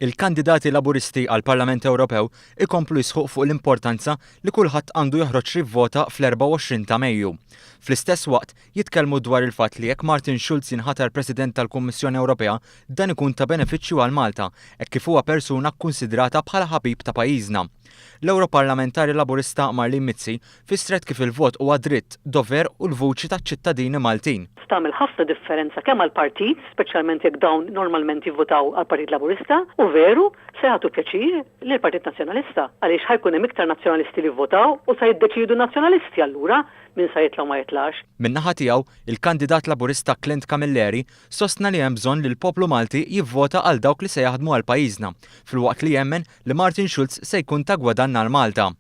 Il-kandidati Laburisti għall-Parlament Ewropew ikomplu jisħuq fuq l-importanza li kulħadd għandu joħroġ jivvota fl-24 ta' Mejju. Fl-istess waqt jitkellmu dwar il-fatt li jekk Martin Schulz jinħatar President tal-Kummissjoni Ewropea dan ikun ta' benefiċċju għal Malta hekk kif huwa persuna kkunsidrata bħala ħabib ta' pajjiżna. L-Europarlamentari Laburista Marlene Mizzi fissret kif il-vot huwa dritt, dover u l-vuċi taċ-ċittadini Maltin. Tagħmel ħafna differenza kemm għall-partit, speċjalment jekk dawn normalment jivvotaw għall-Partit Laburista, u veru se jagħtu pjaċir lill-Partit Nazzjonalista għaliex ħajkun hemm iktar nazzjonalisti li jivvotaw u se jiddeċiedu nazzjonalisti allura min se jitla' ma jitlax. Min-naħa tiegħu, il-kandidat Laburista Clint Camilleri sostna li hemm bżonn li l-poplu Malti jivvota għal dawk li se jaħdmu għal pajjiżna, filwaqt li jemmen li Martin Schulz se jkun ta' gwadann għal Malta.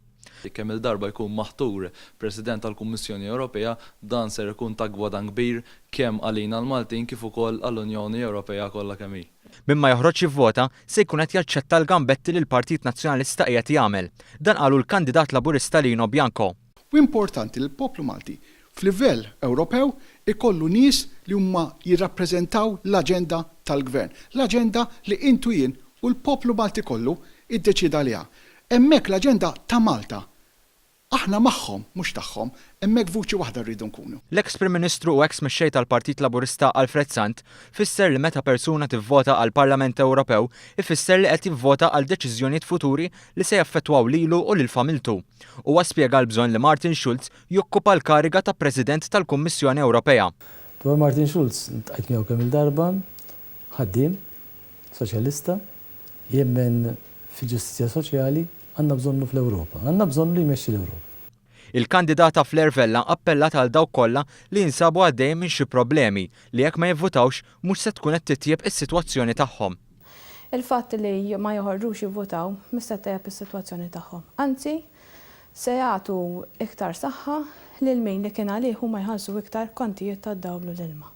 Kemm il-darba jkun maħtur President tal-Kummissjoni Ewropea dan ser ikun ta' gwadan kbir kemm għalina l-Maltin kif ukoll għall-Unjoni Ewropea kollha kemm hi. Mimma joħroġ jivvota se jkun qed jaċċetta l-gambetti li l-Partit Nazzjonalista qiegħed jagħmel. Dan qalu l-kandidat Laburista Lino Bianco. U importanti li l-poplu Malti f'livell Ewropew ikollu nies li huma jirrappreżentaw l-aġenda tal-gvern, l-aġenda li intu jien u l-poplu Malti kollu iddeċida liha. Hemmhekk l-aġenda ta' Malta. Aħna magħhom mhux tagħhom, hemmhekk vuċi waħda rridu nkunu. L-eks Prim Ministru u eks mexxej tal-Partit Laburista Alfred Sant fisser li meta persuna tivvota għal Parlament Ewropew ifisser li qed jivvota għal deċiżjonijiet futuri li se jaffettwaw lilu u lil familtu. Huwa spjega l-bżonn li Martin Schulz jokkupa l-kariga ta' President tal-Kummissjoni Ewropea. Dwar Martin Schulz ntqajt miegħu kemm il-darba, ħaddiem, soċjalista, jemmen fil-ġustizzja soċjali, għandna bżonnu fl-Ewropa, għandna bżonnu li jmexxi l-Ewropa. Il-kandidata Flair Vella appellat għal dawk kollha li jinsabu għaddejjem minn xi problemi li jekk ma jivvutawx mhux se tkun qed titjieb is-sitwazzjoni tagħhom. Il-fatt li ma joħorġux jivvutaw mista tejjeb is-sitwazzjoni tagħhom. Anzi, se jagħtu iktar saħħa lil min li kien għalih huma jħallsu iktar kontijiet tad-dawl u l-ilma.